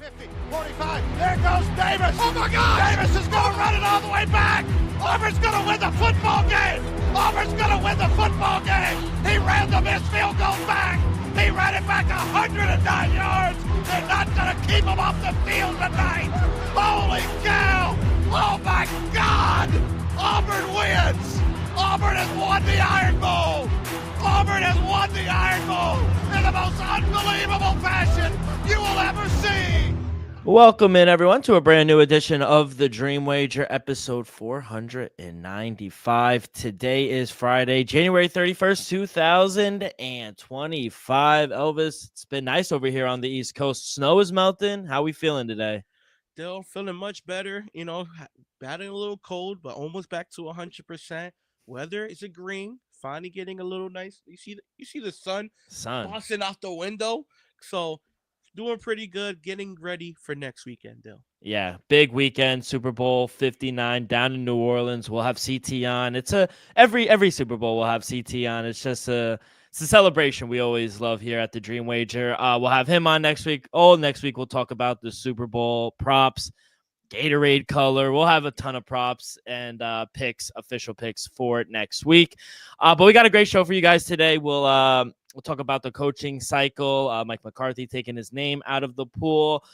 50, 45, there goes Davis. Oh my God! Davis is going to run it all the way back. Auburn's going to win the football game. Auburn's going to win the football game. He ran the missed field goal back. He ran it back 109 yards. They're not going to keep him off the field tonight. Holy cow! Oh my God! Auburn wins. Auburn has won the Iron Bowl. Auburn has won the Iron Bowl in the most unbelievable fashion you will ever see. Welcome in, everyone, to a brand new edition of the Dream Wager, episode 495. Today is Friday, January 31st, 2025. Elvis, it's been nice over here on the East Coast. Snow is melting. How we feeling today? Still feeling much better, battling a little cold, but almost back to 100%. Weather is agreeing, finally getting a little nice. You see the sun busting out the window. So doing pretty good, getting ready for next weekend, Dill. Yeah, big weekend, Super Bowl 59 down in New Orleans. We'll have CT on. It's every Super Bowl we'll have CT on. It's just it's a celebration we always love here at the Dream Wager. We'll have him on next week. Next week we'll talk about the Super Bowl props, Gatorade color. We'll have a ton of props and official picks for it next week. But we got a great show for you guys today. We'll talk about the coaching cycle. Mike McCarthy taking his name out of the pool.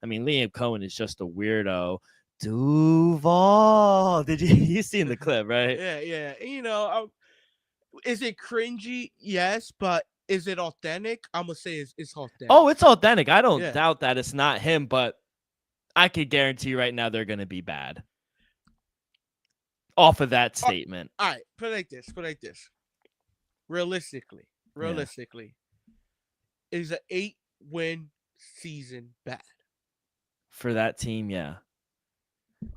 I mean, Liam Cohen is just a weirdo. Duval. Did you seen the clip, right? Yeah. Is it cringy? Yes, but is it authentic? I'm going to say it's authentic. Oh, it's authentic. I don't doubt that it's not him, but I could guarantee right now they're going to be bad off of that statement. All right, put it like this. Realistically, is an 8-win season bad? For that team, yeah.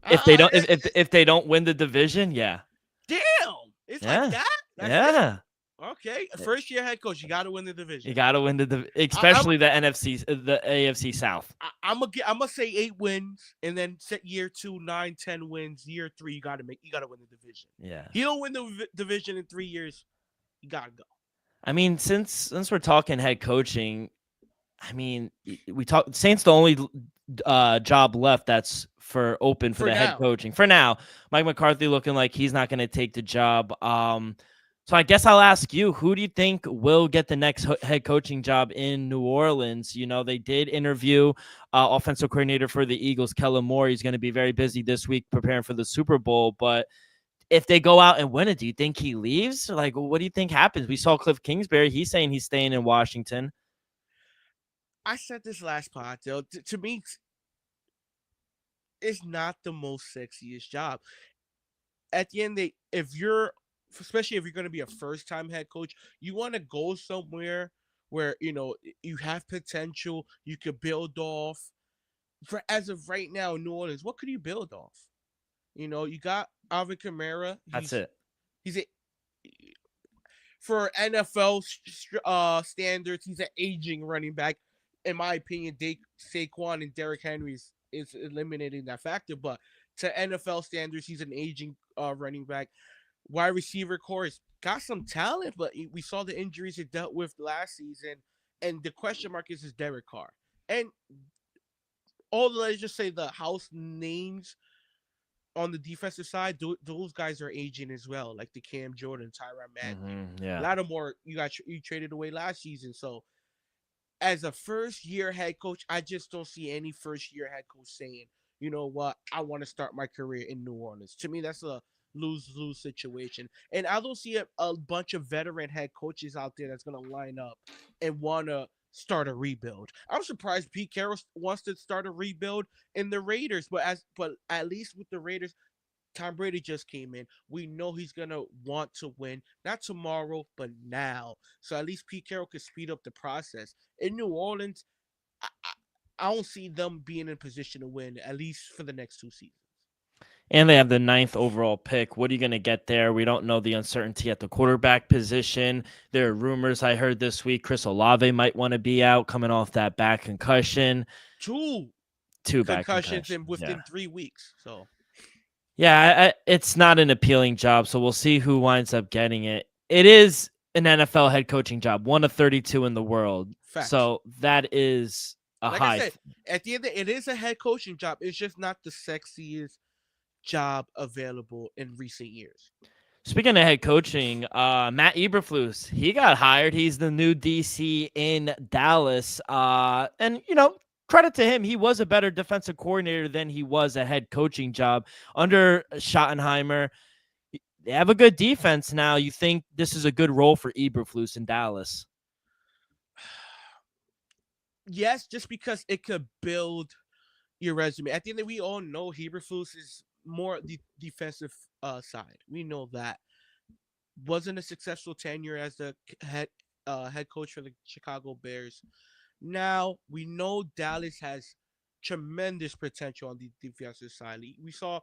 If they don't win the division, yeah. Damn, it's like that. That's it? Okay, first year head coach, you got to win the division. You got to win especially the AFC South. I'm gonna say 8 wins, and then set year 2, 9, 10 wins. Year 3, you gotta win the division. Yeah, you don't win the division in 3 years, you gotta go. I mean, since we're talking head coaching, I mean, we talk Saints the only job left that's open for the head coaching for now. Mike McCarthy looking like he's not going to take the job. So I guess I'll ask you, who do you think will get the next head coaching job in New Orleans? They did interview offensive coordinator for the Eagles, Kellen Moore. He's going to be very busy this week preparing for the Super Bowl. But if they go out and win it, do you think he leaves? Like, what do you think happens? We saw Cliff Kingsbury. He's saying he's staying in Washington. I said this last pod, though. To me, it's not the most sexiest job. At the end, especially if you're going to be a first-time head coach, you want to go somewhere where, you have potential, you could build off. As of right now in New Orleans, what could you build off? You got Alvin Kamara. That's it. For NFL standards, he's an aging running back. In my opinion, Saquon and Derrick Henry is eliminating that factor. But to NFL standards, he's an aging running back. Wide receiver core has got some talent, but we saw the injuries it dealt with last season. And the question mark is Derek Carr. And let's just say the house names on the defensive side, those guys are aging as well, like the Cam Jordan, Tyrann Mathieu. Lattimore, you traded away last season. So as a first-year head coach, I just don't see any first-year head coach saying, you know what, I want to start my career in New Orleans. To me, that's a lose-lose situation. And I don't see a bunch of veteran head coaches out there that's going to line up and want to start a rebuild. I'm surprised Pete Carroll wants to start a rebuild in the Raiders, but at least with the Raiders, Tom Brady just came in. We know he's going to want to win, not tomorrow, but now. So at least Pete Carroll could speed up the process. In New Orleans, I don't see them being in position to win, at least for the next 2 seasons. And they have the 9th overall pick. What are you going to get there? We don't know the uncertainty at the quarterback position. There are rumors I heard this week Chris Olave might want to be out coming off that back concussion. Two back concussions within 3 weeks. So, yeah, it's not an appealing job. So we'll see who winds up getting it. It is an NFL head coaching job, 1 of 32 in the world. Facts. So that is Like I said, at the end, it is a head coaching job. It's just not the sexiest job available in recent years. Speaking of head coaching, Matt Eberflus, he got hired. He's the new DC in Dallas. And, credit to him, he was a better defensive coordinator than he was a head coaching job under Schottenheimer. They have a good defense now. You think this is a good role for Eberflus in Dallas? Yes, just because it could build your resume. At the end of the day, we all know Eberflus is more the defensive side. We know that. Wasn't a successful tenure as the head coach for the Chicago Bears. Now we know Dallas has tremendous potential on the defensive side. We saw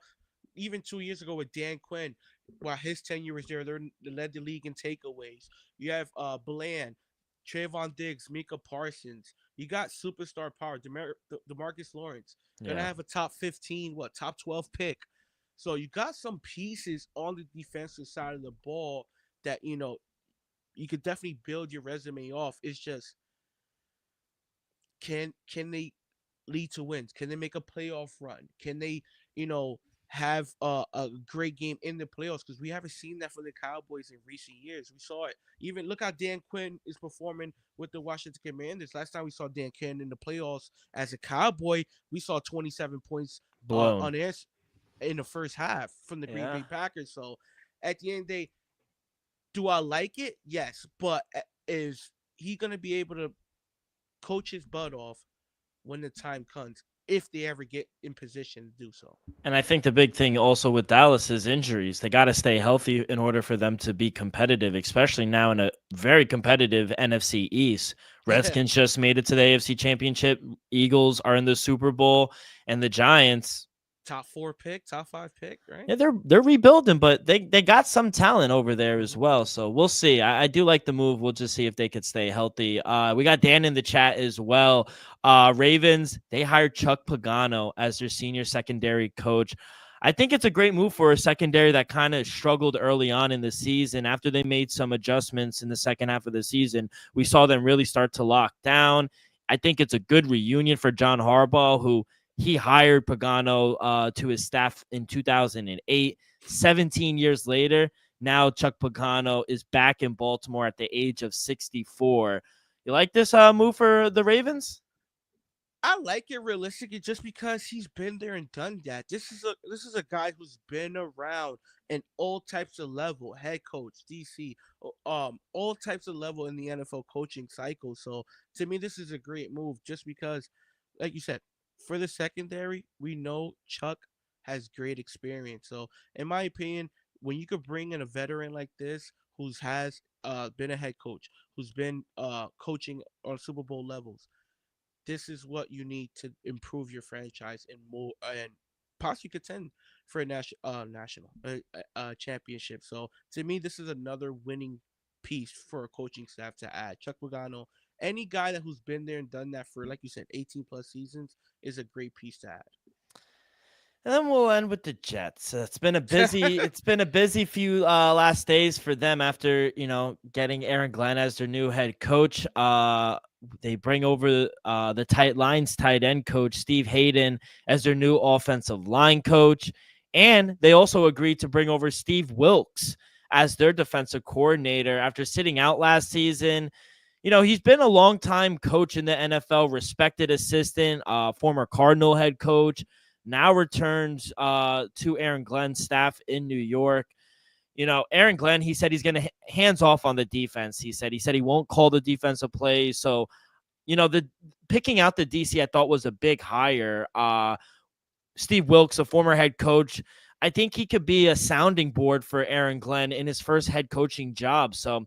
even 2 years ago with Dan Quinn, while his tenure was there, they led the league in takeaways. You have Bland, Trayvon Diggs, Mika Parsons. You got superstar power, DeMarcus Lawrence. Gonna have a top 15, top 12 pick. So you got some pieces on the defensive side of the ball that, you could definitely build your resume off. It's just, can they lead to wins? Can they make a playoff run? Can they, have a great game in the playoffs? Because we haven't seen that for the Cowboys in recent years. We saw it. Even look how Dan Quinn is performing with the Washington Commanders. Last time we saw Dan Quinn in the playoffs as a Cowboy, we saw 27 points on air in the first half from the Green Bay Packers. So at the end of the day, do I like it? Yes. But is he going to be able to coach his butt off when the time comes, if they ever get in position to do so? And I think the big thing also with Dallas is injuries. They got to stay healthy in order for them to be competitive, especially now in a very competitive NFC East. Redskins just made it to the AFC Championship. Eagles are in the Super Bowl, and the Giants, top 4 pick, top 5 pick, right? Yeah, they're rebuilding, but they got some talent over there as well. So we'll see. I do like the move. We'll just see if they could stay healthy. We got Dan in the chat as well. Ravens, they hired Chuck Pagano as their senior secondary coach. I think it's a great move for a secondary that kind of struggled early on in the season. After they made some adjustments in the second half of the season, we saw them really start to lock down. I think it's a good reunion for John Harbaugh, who he hired Pagano to his staff in 2008. 17 years later, now Chuck Pagano is back in Baltimore at the age of 64. You like this move for the Ravens? I like it realistically just because he's been there and done that. This is a guy who's been around in all types of level, head coach, DC, all types of level in the NFL coaching cycle. So to me, this is a great move just because, like you said, for the secondary, we know Chuck has great experience. So in my opinion, when you could bring in a veteran like this who's has been a head coach, who's been coaching on Super Bowl levels, this is what you need to improve your franchise and more, and possibly contend for a national championship. So to me, this is another winning piece for a coaching staff to add. Chuck Pagano, any guy who's been there and done that for, like you said, 18 plus seasons, is a great piece to add. And then we'll end with the Jets. It's been a busy few last days for them after, getting Aaron Glenn as their new head coach. They bring over the Lions tight end coach, Steve Hayden, as their new offensive line coach. And they also agreed to bring over Steve Wilks as their defensive coordinator after sitting out last season. He's been a long-time coach in the NFL, respected assistant, former Cardinal head coach, now returns to Aaron Glenn's staff in New York. Aaron Glenn, he said he's going to hands off on the defense. He said he won't call the defensive plays. So, the picking out the DC I thought was a big hire. Steve Wilks, a former head coach, I think he could be a sounding board for Aaron Glenn in his first head coaching job. So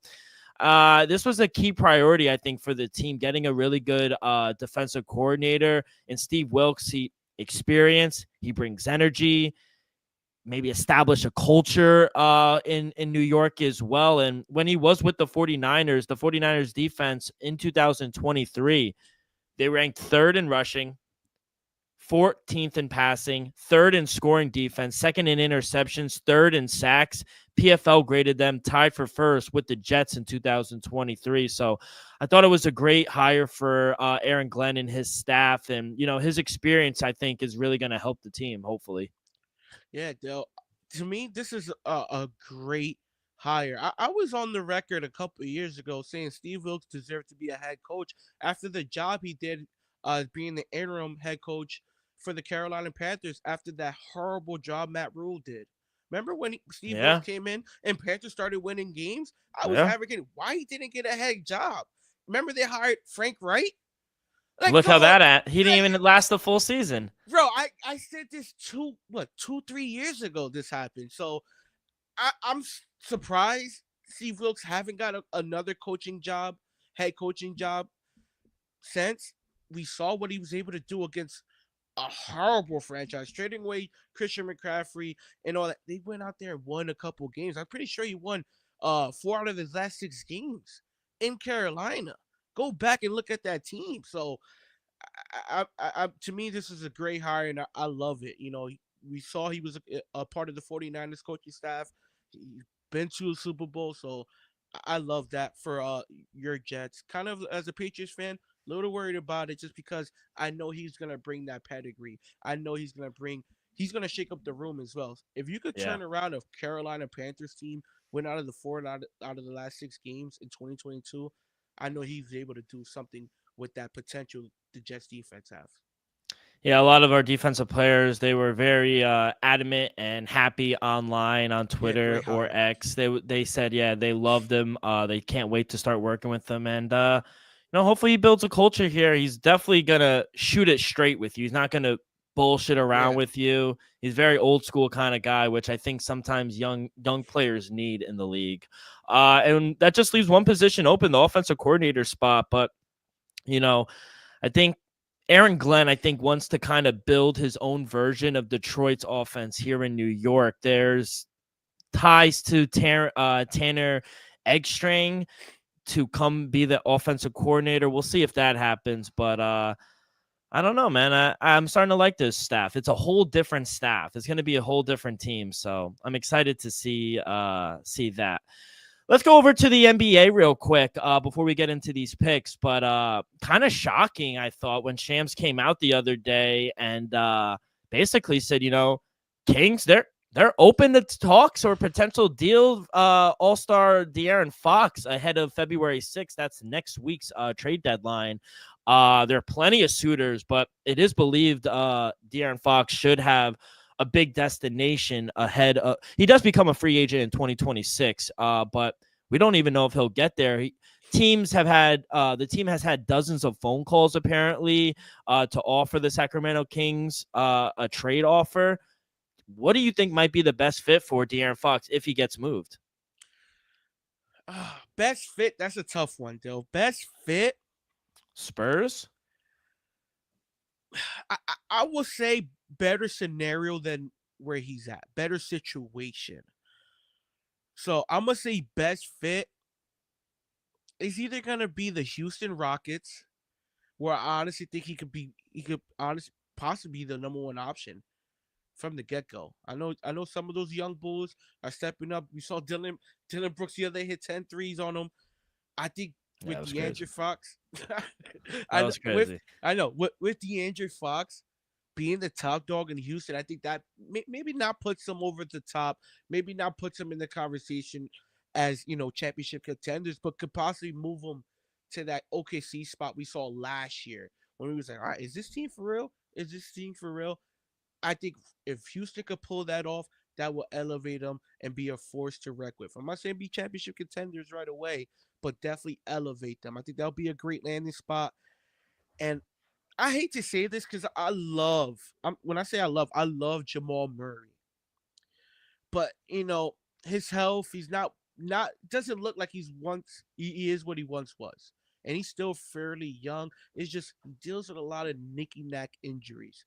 this was a key priority, I think, for the team, getting a really good defensive coordinator. And Steve Wilks, he brings energy, maybe establish a culture in New York as well. And when he was with the 49ers defense in 2023, they ranked 3rd in rushing, 14th in passing, 3rd in scoring defense, 2nd in interceptions, 3rd in sacks. PFL graded them tied for 1st with the Jets in 2023. So I thought it was a great hire for Aaron Glenn and his staff. And, his experience, I think, is really going to help the team, hopefully. Yeah, Dale. To me, this is a great hire. I was on the record a couple of years ago saying Steve Wilkes deserved to be a head coach after the job he did being the interim head coach for the Carolina Panthers after that horrible job Matt Rule did. Remember when Steve Wilkes came in and Panthers started winning games? I was advocating why he didn't get a head job. Remember they hired Frank Wright? Like, look how he didn't even last the full season. Bro, I said this 2-3 years ago this happened. So I'm surprised Steve Wilkes haven't got another head coaching job since. We saw what he was able to do against a horrible franchise, trading away Christian McCaffrey and all that. They went out there and won a couple games. I'm pretty sure he won 4 out of his last 6 games in Carolina. Go back and look at that team. So to me, this is a great hire, and I love it. We saw he was a part of the 49ers coaching staff. He's been to a Super Bowl, so I love that for your Jets. Kind of as a Patriots fan, a little worried about it just because I know he's gonna bring that pedigree. I know he's gonna shake up the room as well. If you could turn around a Carolina Panthers team, win out of the 4 out of the last 6 games in 2022, I know he's able to do something with that potential the Jets defense have. Yeah, a lot of our defensive players, they were very adamant and happy online on Twitter or X. They said, they loved him. They can't wait to start working with him. And, hopefully he builds a culture here. He's definitely going to shoot it straight with you. He's not going to bullshit around with you. He's very old school kind of guy, which I think sometimes young players need in the league. And that just leaves one position open, the offensive coordinator spot. But, I think Aaron Glenn, wants to kind of build his own version of Detroit's offense here in New York. There's ties to Tanner Eggstring to come be the offensive coordinator. We'll see if that happens, but I don't know, man. I'm starting to like this staff. It's a whole different staff. It's going to be a whole different team, so I'm excited to see that. Let's go over to the NBA real quick before we get into these picks. But kind of shocking, I thought, when Shams came out the other day and basically said, Kings, they're open to talks or potential deal. All-Star De'Aaron Fox ahead of February 6th. That's next week's trade deadline. There are plenty of suitors, but it is believed De'Aaron Fox should have a big destination ahead of. He does become a free agent in 2026, but we don't even know if he'll get there. The team has had dozens of phone calls apparently to offer the Sacramento Kings a trade offer. What do you think might be the best fit for De'Aaron Fox if he gets moved? Best fit? That's a tough one, Dill. Best fit? Spurs? I will say better scenario than where he's at. Better situation. So I'm going to say best fit is either going to be the Houston Rockets, where I honestly think he could possibly be the number 1 option from the get-go. I know some of those young bulls are stepping up. We saw Dylan Brooks the other day hit 10 threes on him. I think with DeAndre Fox. That was crazy. With DeAndre Fox being the top dog in Houston, I think that maybe not puts him over the top, maybe not puts him in the conversation as, championship contenders, but could possibly move him to that OKC spot we saw last year when we was like, all right, is this team for real? Is this team for real? I think if Houston could pull that off, that will elevate them and be a force to reckon with. I'm not saying be championship contenders right away, but definitely elevate them. I think that'll be a great landing spot. And I hate to say this because I love Jamal Murray. But, his health, he's not doesn't look like he is what he once was. And he's still fairly young. It's just he deals with a lot of nicky-knack injuries.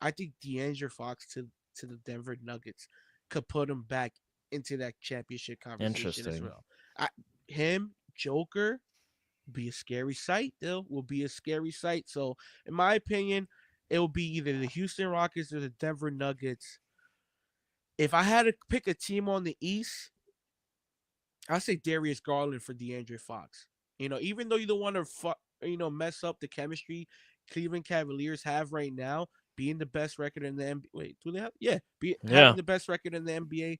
I think DeAndre Fox to the Denver Nuggets could put him back into that championship conversation as well. Him, Joker, be a scary sight. Will be a scary sight. So, in my opinion, it will be either the Houston Rockets or the Denver Nuggets. If I had to pick a team on the East, I say Darius Garland for DeAndre Fox. Even though you don't want to, mess up the chemistry Cleveland Cavaliers have right now, being the best record in the NBA. Wait, do they have? Yeah, having Yeah. the best record in the NBA.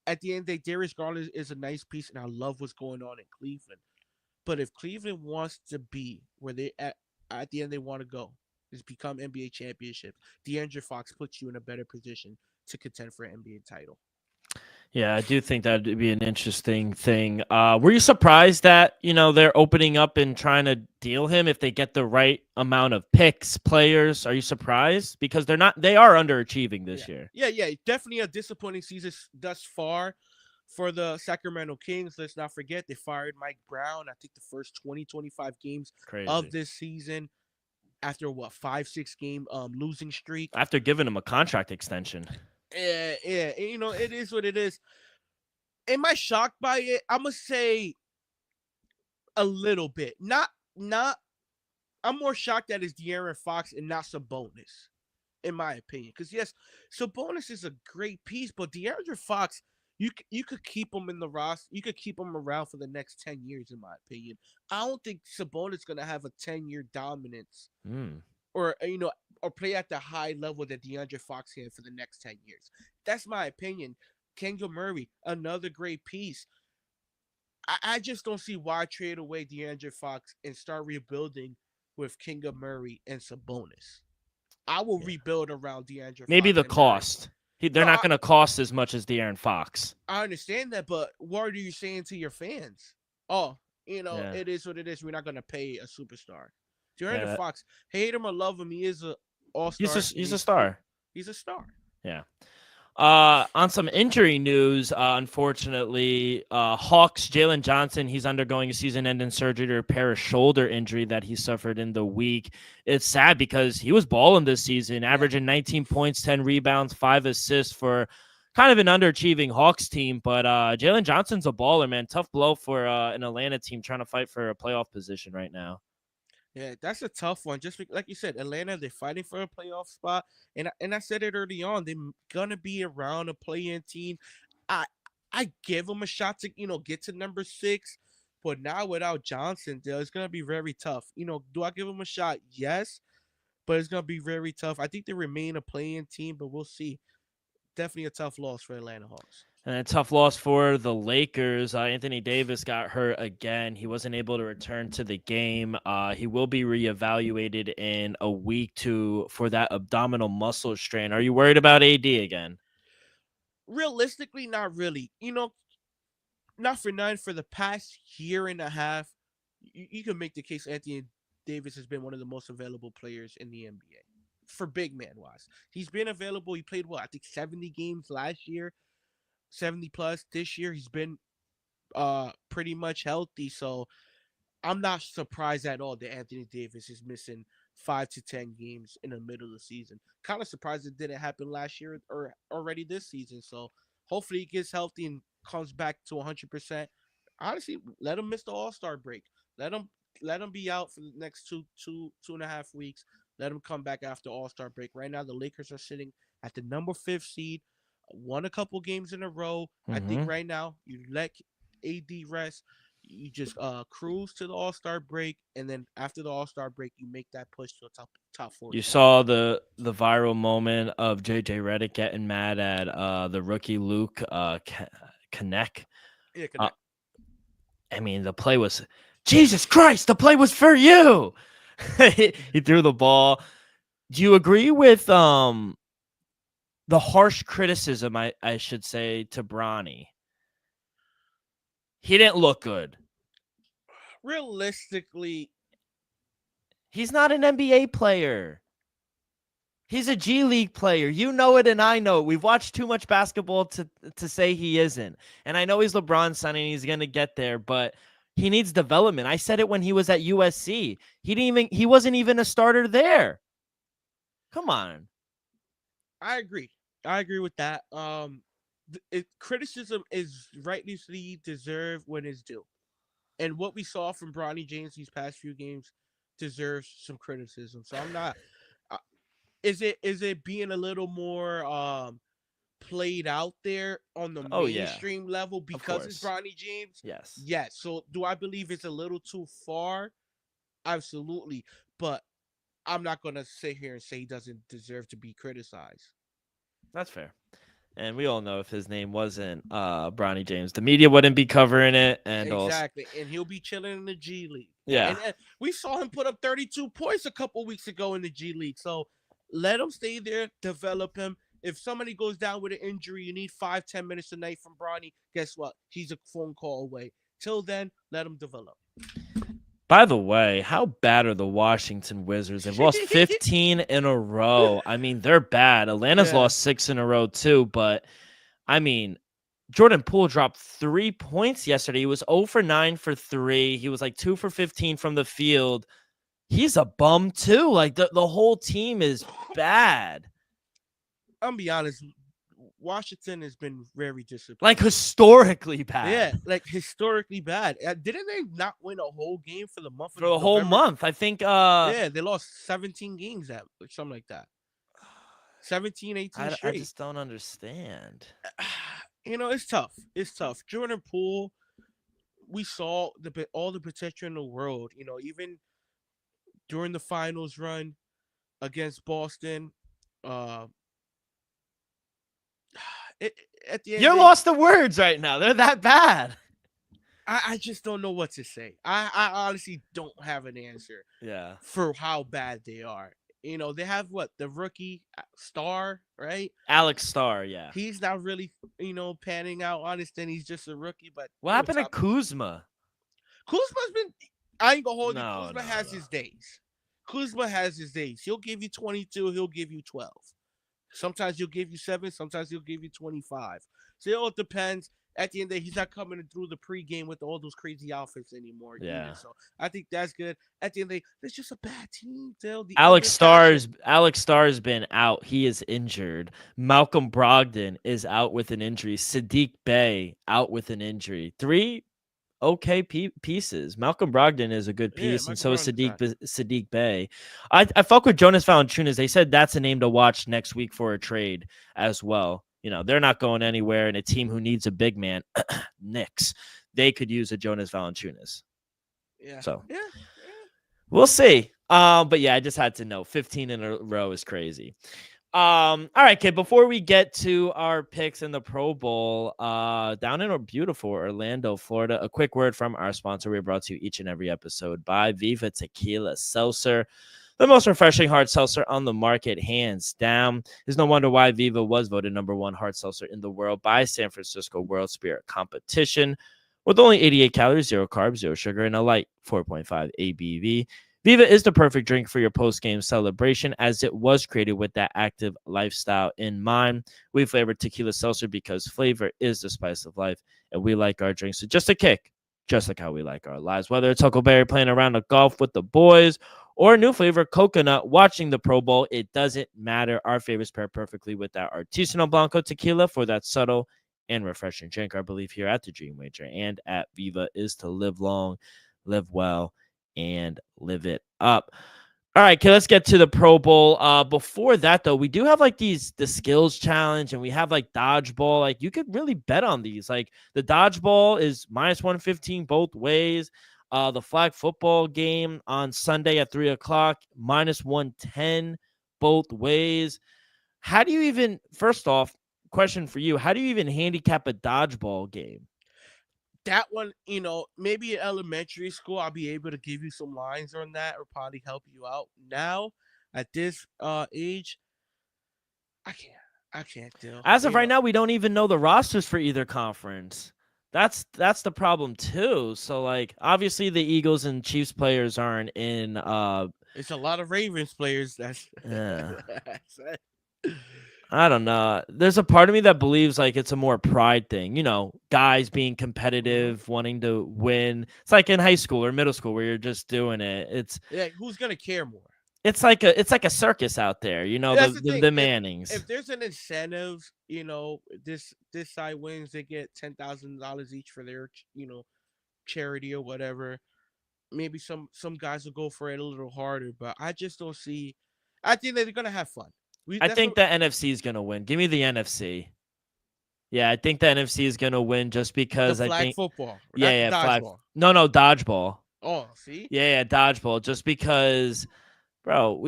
At the end of the day, Darius Garland is a nice piece, and I love what's going on in Cleveland. But if Cleveland wants to be where they at the end they want to go, is become NBA championship, DeAndre Fox puts you in a better position to contend for an NBA title. Yeah, I do think that would be an interesting thing. Were you surprised that, they're opening up and trying to deal him if they get the right amount of picks, players? Are you surprised? Because they are underachieving this year. Yeah. Definitely a disappointing season thus far for the Sacramento Kings. Let's not forget they fired Mike Brown. I think the first 20-25 games of this season after 5-6 game losing streak. After giving him a contract extension. Yeah. It is what it is. Am I shocked by it? I'm gonna say a little bit. Not. I'm more shocked that it's De'Aaron Fox and not Sabonis, in my opinion. Because yes, Sabonis is a great piece, but De'Aaron Fox, you could keep him in the roster. You could keep him around for the next 10 years, in my opinion. I don't think Sabonis is gonna have a 10-year dominance, or play at the high level that DeAndre Fox had for the next 10 years. That's my opinion. Kenga Murray, another great piece. I just don't see why trade away DeAndre Fox and start rebuilding with Kenga Murray and Sabonis. I will rebuild around DeAndre Maybe Fox. The cost. They're not going to cost as much as De'Aaron Fox. I understand that, but what are you saying to your fans? Oh, it is what it is. We're not going to pay a superstar. De'Aaron Fox, hate him or love him, he is an all-star. He's a star. He's a star. Yeah. On some injury news, unfortunately, Hawks, Jalen Johnson, he's undergoing a season-ending surgery to repair a shoulder injury that he suffered in the week. It's sad because he was balling this season, averaging 19 points, 10 rebounds, 5 assists for kind of an underachieving Hawks team. But Jalen Johnson's a baller, man. Tough blow for an Atlanta team trying to fight for a playoff position right now. Yeah, that's a tough one. Just like you said, Atlanta, they're fighting for a playoff spot. And I said it early on, they're going to be around a play-in team. I give them a shot to, get to number 6. But now without Johnson, it's going to be very tough. Do I give them a shot? Yes. But it's going to be very tough. I think they remain a play-in team, but we'll see. Definitely a tough loss for Atlanta Hawks. And a tough loss for the Lakers. Anthony Davis got hurt again. He wasn't able to return to the game. He will be reevaluated in a week for that abdominal muscle strain. Are you worried about AD again? Realistically, not really. Not for none. For the past year and a half, you can make the case Anthony Davis has been one of the most available players in the NBA. For big man wise, he's been available. He played I think 70 games last year. 70 plus this year. He's been pretty much healthy, so I'm not surprised at all that Anthony Davis is missing 5 to 10 games in the middle of the season. Kind of surprised it didn't happen last year or already this season. So hopefully he gets healthy and comes back to 100%. Honestly, let him miss the All-Star break. Let him be out for the next two and a half weeks. Let him come back after All-Star break. Right now, the Lakers are sitting at the number 5 seed. Won a couple games in a row. I think right now you let AD rest. You just cruise to the All-Star break, and then after the All-Star break, you make that push to a top 4. You saw the viral moment of JJ Redick getting mad at the rookie Luke Kennech. Yeah, Kennech. I mean, the play was Jesus Christ. The play was for you. He threw the ball. Do you agree with the harsh criticism, I should say, to Bronny? He didn't look good. Realistically, he's not an NBA player. He's a G League player. You know it and I know it. We've watched too much basketball to say he isn't. And I know he's LeBron's son and he's going to get there, but he needs development. I said it when he was at USC. He wasn't even a starter there. Come on. I agree with that. Criticism is rightly deserved when it's due. And what we saw from Bronny James these past few games, deserves some criticism. So I'm not. Uh, is it being a little more played out there on the Oh yeah, mainstream level of because it's course. Bronny James? Yes. Yes. So do I believe it's a little too far? Absolutely. But I'm not gonna sit here and say he doesn't deserve to be criticized. That's fair. And we all know if his name wasn't Bronny James, the media wouldn't be covering it. And also, Exactly, and he'll be chilling in the G League. yeah, And we saw him put up 32 points a couple weeks ago in the G League. So let him stay there, develop him. If somebody goes down with an injury, you need 5-10 minutes a night from Bronny. Guess what? He's a phone call away. Till then, let him develop. by the way, how bad are the Washington Wizards? They've lost 15 in a row. I mean, they're bad. Atlanta's Yeah. lost 6 in a row too, but I mean, Jordan Poole dropped 3 points yesterday. He was 0 for 9 for 3. He was like 2 for 15 from the field. He's a bum too. Like the whole team is bad. I'm gonna be honest. Washington has been very disappointing. Like historically bad. Yeah, like historically bad. Didn't they not win a whole game for the month For the whole month. I think yeah, they lost 17 games that something like that. 17, 18 I straight. just don't understand. It's tough. It's tough. Jordan Poole, we saw all the potential in the world. Even during the finals run against Boston, uh, it, at the end, You're lost the words right now. They're that bad. I just don't know what to say. I honestly don't have an answer. Yeah. For how bad they are. They have the rookie Star, right? Alex Starr, yeah. He's not really, panning out. Honestly, he's just a rookie. But What happened to Kuzma? Kuzma's been. I ain't gonna hold you. No, Kuzma has his days. Kuzma has his days. He'll give you 22. He'll give you 12. Sometimes he'll give you 7. Sometimes he'll give you 25. So it all depends. At the end of the day, he's not coming through the pregame with all those crazy outfits anymore. Yeah. Either. So I think that's good. At the end of the day, it's just a bad team. Alex Starr's been out. He is injured. Malcolm Brogdon is out with an injury. Sadiq Bey out with an injury. 3 okay pieces. Malcolm Brogdon is a good piece, and so is Sadiq Bey. I fuck with Jonas Valanciunas. They said that's a name to watch next week for a trade as well. They're not going anywhere, and a team who needs a big man, Knicks, they could use a Jonas Valanciunas. Yeah. So yeah. We'll see. But yeah, I just had to know 15 in a row is crazy. All right, kid. Before we get to our picks in the Pro Bowl, down in beautiful Orlando, Florida, a quick word from our sponsor. We're brought to you each and every episode by Viva Tequila Seltzer, the most refreshing hard seltzer on the market, hands down. There's no wonder why Viva was voted #1 hard seltzer in the world by San Francisco World Spirit Competition. With only 88 calories, 0 carbs, 0 sugar, and a light 4.5 ABV. Viva is the perfect drink for your post-game celebration as it was created with that active lifestyle in mind. We flavored tequila seltzer because flavor is the spice of life, and we like our drinks to just a kick, just like how we like our lives. Whether it's Huckleberry playing around the golf with the boys or a new flavor coconut watching the Pro Bowl, it doesn't matter. Our favorites pair perfectly with that Artisanal Blanco tequila for that subtle and refreshing drink. Our belief here at the Dream Wager and at Viva is to live long, live well, and live it up. All right, okay, let's get to the Pro Bowl. Before that, though, we do have the skills challenge, and we have dodgeball. Like, you could really bet on these. Like, the dodgeball is -115 both ways. The flag football game on Sunday at 3:00, -110 both ways. How do you even, first off, question for you, how do you even handicap a dodgeball game? That one, maybe in elementary school, I'll be able to give you some lines on that or probably help you out. Now, at this age, I can't do. As of right now, we don't even know the rosters for either conference. That's the problem too. So obviously the Eagles and Chiefs players aren't in. It's a lot of Ravens players. That's yeah. I don't know. There's a part of me that believes it's a more pride thing. Guys being competitive, wanting to win. It's like in high school or middle school where you're just doing it. It's who's gonna care more? It's like a circus out there. The Mannings. If there's an incentive, this side wins, they get $10,000 each for their charity or whatever. maybe some guys will go for it a little harder, but I just don't see. I think that they're gonna have fun. I That's think what the NFC is gonna win. Give me the NFC. Yeah, I think the NFC is gonna win just the because I flag think. football, Yeah, not the yeah, flag. dodgeball. No, dodgeball. Oh, see, Yeah, yeah, dodgeball. Just because, bro,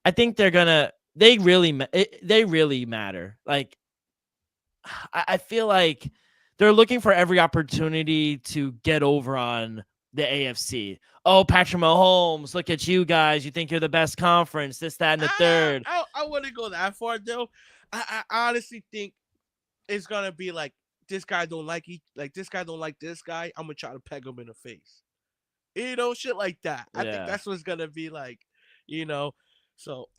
I think they're gonna. They really matter. Like, I feel like they're looking for every opportunity to get over on the AFC. Oh, Patrick Mahomes, look at you guys. You think you're the best conference, this, that, and the third. I wouldn't go that far though. I honestly think it's gonna be like this guy don't like this guy don't like this guy. I'm gonna try to peg him in the face. Shit like that. I think Yeah. that's what's gonna be like. You know, so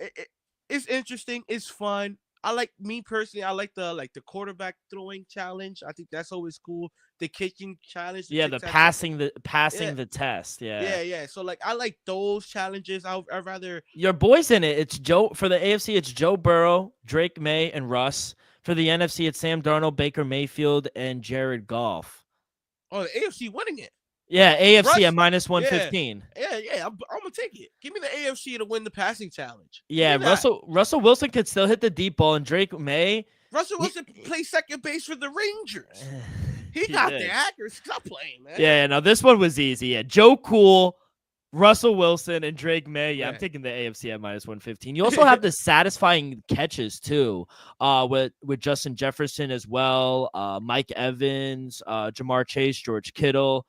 it's interesting. It's fun. I like me personally. I like the quarterback throwing challenge. I think that's always cool. The kicking challenge. Yeah, the Yeah, passing the test. Yeah. yeah. So like I like those challenges. I'd rather. Your boys in it. It's Joe for the AFC. It's Joe Burrow, Drake May, and Russ. For the NFC, it's Sam Darnold, Baker Mayfield, and Jared Goff. Oh, the AFC winning it. Yeah, AFC Russ, at minus yeah, 115. yeah. I'm gonna take it. Give me the AFC to win the passing challenge. Yeah, Russell Wilson could still hit the deep ball, and Drake May. Russell Wilson plays second base for the Rangers. He got the accuracy. Stop playing, man. Yeah, no, this one was easy. Yeah, Joe Cool, Russell Wilson, and Drake May. Yeah, I'm taking the AFC at minus 115. You also have the satisfying catches too, with Justin Jefferson as well, Mike Evans, Jamar Chase, George Kittle.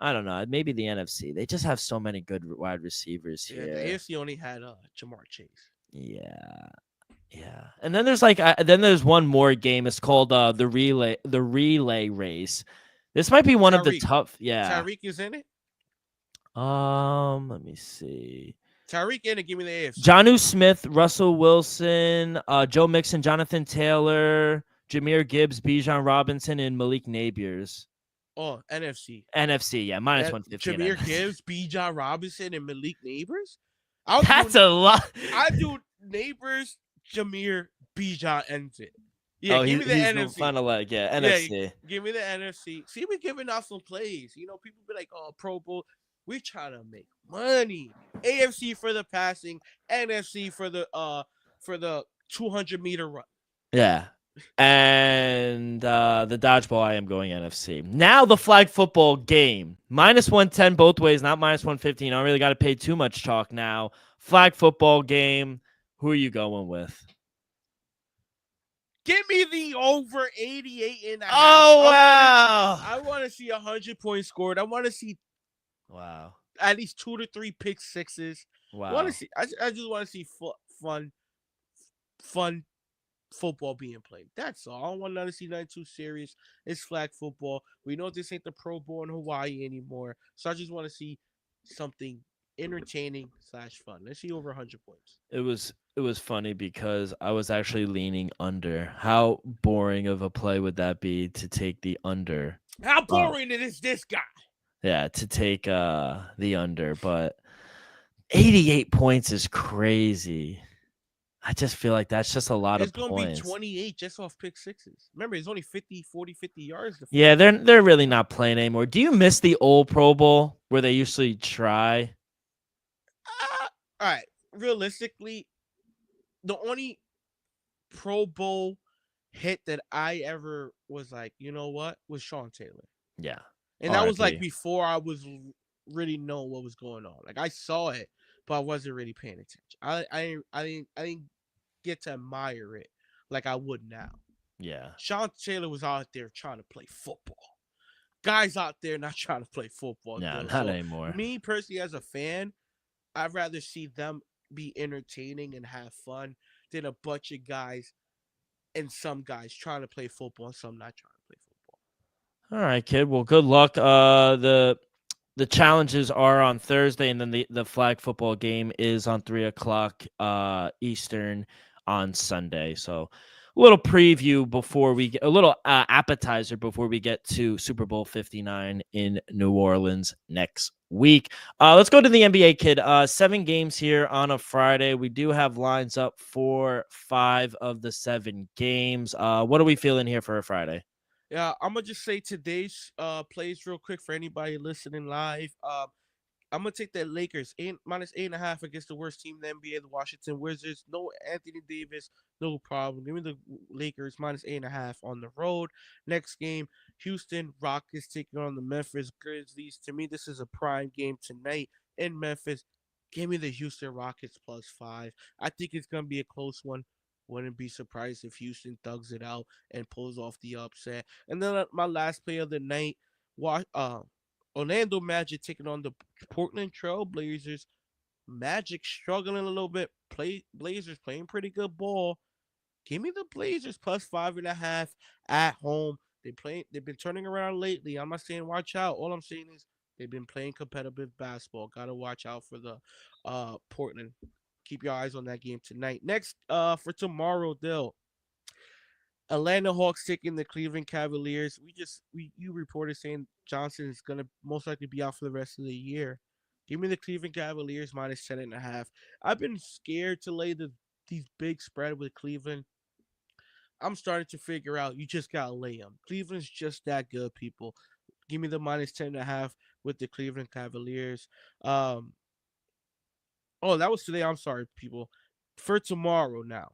I don't know. Maybe the NFC. They just have so many good wide receivers here. Yeah, the AFC only had Jamar Chase. Yeah. Yeah. And then there's one more game. It's called the relay race. This might be one of the tough. Yeah. Tyreek is in it. Let me see. Tyreek in it. Give me the AFC. Jonnu Smith, Russell Wilson, Joe Mixon, Jonathan Taylor, Jahmyr Gibbs, Bijan Robinson, and Malik Nabers. Oh, NFC. NFC, yeah, minus 115. Jahmyr Gibbs, Bijan Robinson, and Malik Nabers. That's a lot. I do Nabers, Jahmyr, Bijan, ends it. Yeah, give me the NFC. Final leg, yeah, NFC. Yeah, give me the NFC. See, we're giving out some plays. People be like, "Oh, Pro Bowl." We're trying to make money. AFC for the passing, NFC for the 200-meter run. Yeah. And the dodgeball, I am going NFC. Now the flag football game. Minus 110 both ways, not minus 115. I don't really got to pay too much chalk now. Flag football game. Who are you going with? Give me the over 88 and a half. Oh, wow. I want to see 100 points scored. I want to see at least 2 to 3 pick sixes. Wow. I just want to see fun football being played. That's all. I don't want to see nothing too serious. It's flag football. We know this ain't the Pro Bowl in Hawaii anymore. So I just want to see something entertaining / fun. Let's see over 100 points. It was funny because I was actually leaning under. How boring of a play would that be to take the under? How boring is this guy? Yeah, to take the under, but 88 points is crazy. I just feel like that's just a lot of points. It's going to be 28 just off pick sixes. Remember, it's only 50 yards. Yeah, they're really not playing anymore. Do you miss the old Pro Bowl where they usually try? All right. Realistically, the only Pro Bowl hit that I ever was like, you know what, was Sean Taylor. Yeah. And that was like before I was really know what was going on. Like I saw it, but I wasn't really paying attention. I didn't get to admire it like I would now. Yeah. Sean Taylor was out there trying to play football. Guys out there not trying to play football. No, not anymore. Me personally as a fan, I'd rather see them be entertaining and have fun than a bunch of guys and some guys trying to play football and some not trying to play football. All right, kid. Well, good luck. The challenges are on Thursday, and then the flag football game is on 3:00 Eastern on Sunday. So a little preview before we get a little appetizer before we get to Super Bowl 59 in New Orleans next week. Let's go to the NBA, kid. 7 games here on a Friday. We do have lines up for 5 of the 7 games. What are we feeling here for a Friday? Yeah, I'm gonna just say today's plays real quick for anybody listening live. I'm gonna take the Lakers -8.5 against the worst team in the NBA, the Washington Wizards. No Anthony Davis, no problem. Give me the Lakers -8.5 on the road. Next game, Houston Rockets taking on the Memphis Grizzlies. To me, this is a prime game tonight in Memphis. Give me the Houston Rockets +5. I think it's gonna be a close one. Wouldn't be surprised if Houston thugs it out and pulls off the upset. And then my last play of the night, Orlando Magic taking on the Portland Trail Blazers. Magic struggling a little bit. Blazers playing pretty good ball. Give me the Blazers +5.5 at home. They've been turning around lately. I'm not saying watch out. All I'm saying is they've been playing competitive basketball. Gotta watch out for the Portland. Keep your eyes on that game tonight. Next, for tomorrow, Dill. Atlanta Hawks taking the Cleveland Cavaliers. You reported saying Johnson is gonna most likely be out for the rest of the year. Give me the Cleveland Cavaliers -10.5. I've been scared to lay these big spread with Cleveland. I'm starting to figure out you just gotta lay them. Cleveland's just that good, people. Give me the -10.5 with the Cleveland Cavaliers. Oh, that was today. I'm sorry, people. For tomorrow now.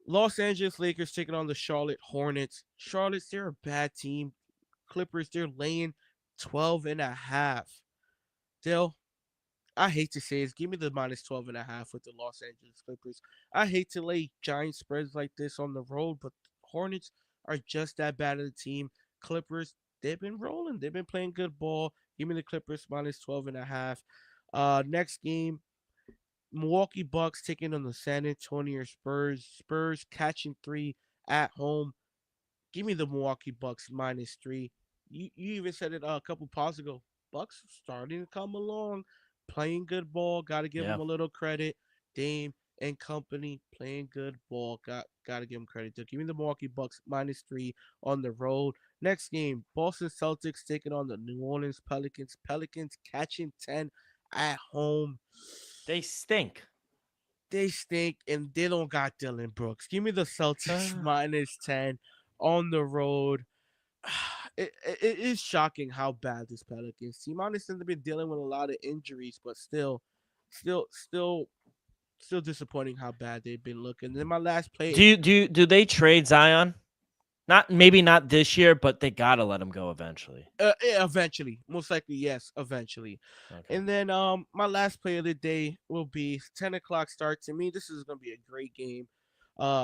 Los Angeles Lakers taking on the Charlotte Hornets. Charlotte's, they're a bad team. Clippers, they're laying 12.5. Still, I hate to say it. Give me the -12.5 with the Los Angeles Clippers. I hate to lay giant spreads like this on the road, but Hornets are just that bad of a team. Clippers, they've been rolling. They've been playing good ball. Give me the Clippers -12.5. Next game, Milwaukee Bucks taking on the San Antonio Spurs. Spurs catching 3 at home. Give me the Milwaukee Bucks -3. You even said it a couple pods ago. Bucks starting to come along, playing good ball. Got to give Yeah. them a little credit. Dame and company playing good ball. Got to give them credit. So give me the Milwaukee Bucks -3 on the road. Next game, Boston Celtics taking on the New Orleans Pelicans. Pelicans catching 10 at home. They stink. They stink, and they don't got Dylan Brooks. Give me the Celtics -10 on the road. It is shocking how bad this Pelicans team. I understand they've been dealing with a lot of injuries, but still disappointing how bad they've been looking. Then my last play. Do they trade Zion? Maybe not this year, but they gotta let him go eventually. Eventually, most likely, yes, eventually. Okay. And then my last play of the day will be 10 o'clock start. To me, this is gonna be a great game.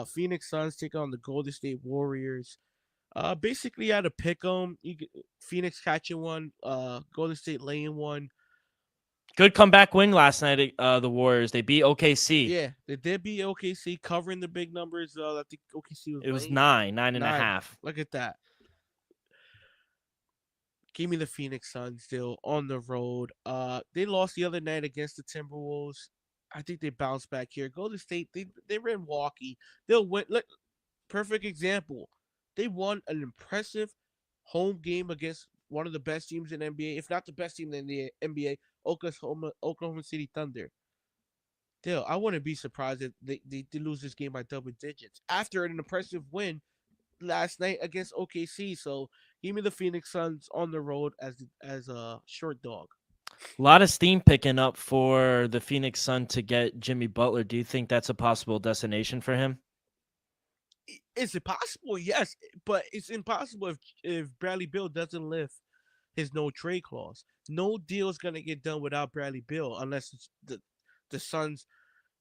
Phoenix Suns take on the Golden State Warriors. Basically, I had to pick them. Phoenix catching one, Golden State laying one. Good comeback win last night. The Warriors, they beat OKC. Yeah, they did beat OKC, covering the big numbers. I think OKC was 9.5. Look at that. Give me the Phoenix Suns still on the road. They lost the other night against the Timberwolves. I think they bounced back here. Golden State, they were in Milwaukee. They'll win. Look, perfect example. They won an impressive home game against one of the best teams in the NBA, if not the best team in the NBA, Oklahoma City Thunder. Still, I wouldn't be surprised if they lose this game by double digits after an impressive win last night against OKC. So give me the Phoenix Suns on the road as a short dog. A lot of steam picking up for the Phoenix Sun to get Jimmy Butler. Do you think that's a possible destination for him? Is it possible? Yes, but it's impossible if Bradley Beal doesn't lift his no trade clause. No deal is gonna get done without Bradley Beal unless it's the Suns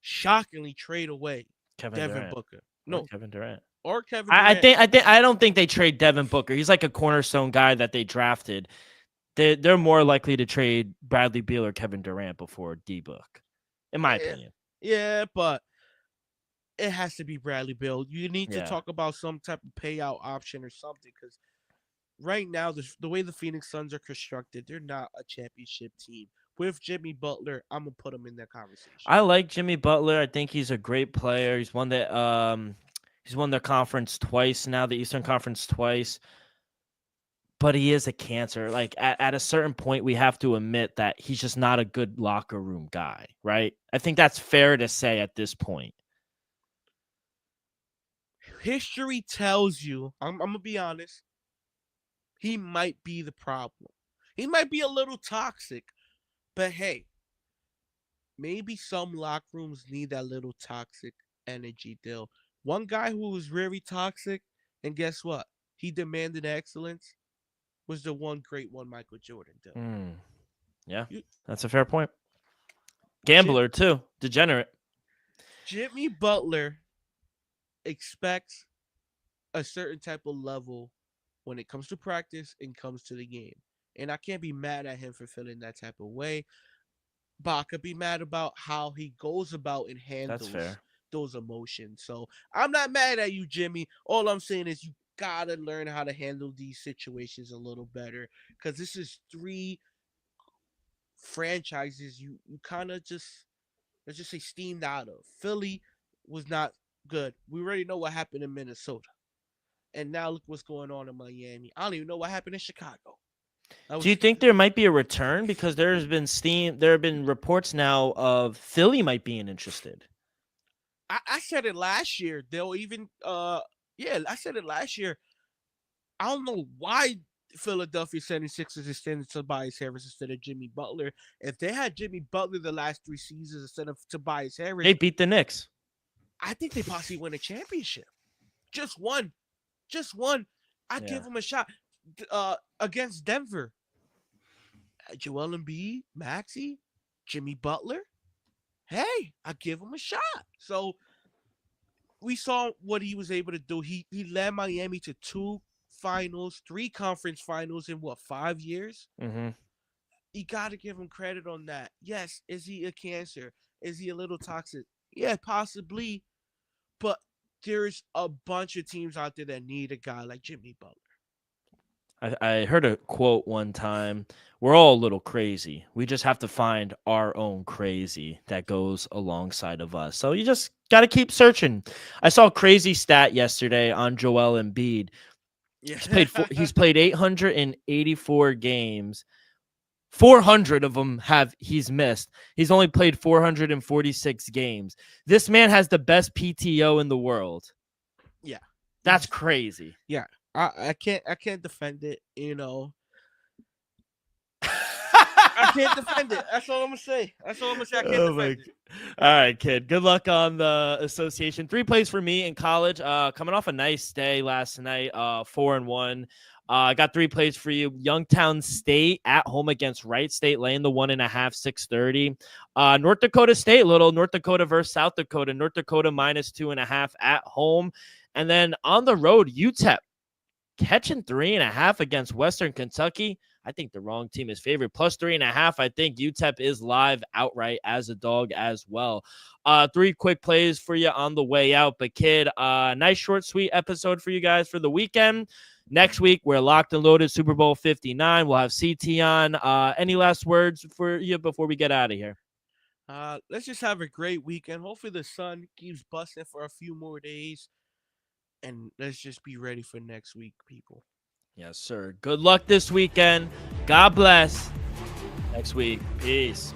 shockingly trade away Devin Durant. Booker. No, Kevin Durant. Or Kevin Durant. I don't think they trade Devin Booker. He's like a cornerstone guy that they drafted. They're more likely to trade Bradley Beal or Kevin Durant before D-Book, in my opinion. Yeah, but it has to be Bradley Beal. You need to talk about some type of payout option or something, because right now, the way the Phoenix Suns are constructed, they're not a championship team. With Jimmy Butler, I'm gonna put him in that conversation. I like Jimmy Butler. I think he's a great player. He's won the conference twice now, the Eastern Conference twice. But he is a cancer. Like at a certain point, we have to admit that he's just not a good locker room guy, right? I think that's fair to say at this point. History tells you, I'm gonna be honest, he might be the problem. He might be a little toxic, But hey, maybe some locker rooms need that little toxic energy deal. One guy who was very toxic, and guess what? He demanded excellence, was the one great one Michael Jordan did. Yeah, You, that's a fair point. Jim, Gambler too, degenerate. Jimmy Butler expects a certain type of level when it comes to practice and comes to the game. And I can't be mad at him for feeling that type of way. But I could be mad about how he goes about and That's handles fair. those emotions. So I'm not mad at you, Jimmy. All I'm saying is you gotta learn how to handle these situations a little better. Cause this is 3 franchises you kind of just, let's just say, steamed out of. Philly was not good. We already know what happened in Minnesota. And now look what's going on in Miami. I don't even know what happened in Chicago. Do you think there might be a return? Because there have been reports now of Philly might be interested. I said it last year. They'll even I said it last year. I don't know why Philadelphia 76ers extended Tobias Harris instead of Jimmy Butler. If they had Jimmy Butler the last 3 seasons instead of Tobias Harris, They beat the Knicks. I think they possibly win a championship. Just one. Just one. I'd give them a shot against Denver. Joel Embiid, Maxey, Jimmy Butler. Hey, I give him a shot. So we saw what he was able to do. He led Miami to 2 finals, 3 conference finals in 5 years? Mm-hmm. You got to give him credit on that. Yes, is he a cancer? Is he a little toxic? Yeah, possibly. But there's a bunch of teams out there that need a guy like Jimmy Butler. I heard a quote one time. We're all a little crazy. We just have to find our own crazy that goes alongside of us. So you just got to keep searching. I saw a crazy stat yesterday on Joel Embiid. Yeah. He's played 884 games. 400 of them he's missed. He's only played 446 games. This man has the best PTO in the world. Yeah. That's crazy. Yeah. I can't defend it, you know. I can't defend it. That's all I'm gonna say. I can't defend it. All right, kid. Good luck on the association. 3 plays for me in college. Coming off a nice day last night. 4-1. I got 3 plays for you. Youngstown State at home against Wright State, laying the 1.5, 6:30. North Dakota State, little North Dakota versus South Dakota. North Dakota -2.5 at home, and then on the road, UTEP catching 3.5 against Western Kentucky. I think the wrong team is favored. +3.5. I think UTEP is live outright as a dog as well. 3 quick plays for you on the way out. But kid, nice short, sweet episode for you guys for the weekend. Next week, we're locked and loaded. Super Bowl 59. We'll have CT on. Any last words for you before we get out of here? Let's just have a great weekend. Hopefully the sun keeps busting for a few more days. And let's just be ready for next week, people. Yes, sir. Good luck this weekend. God bless. Next week. Peace.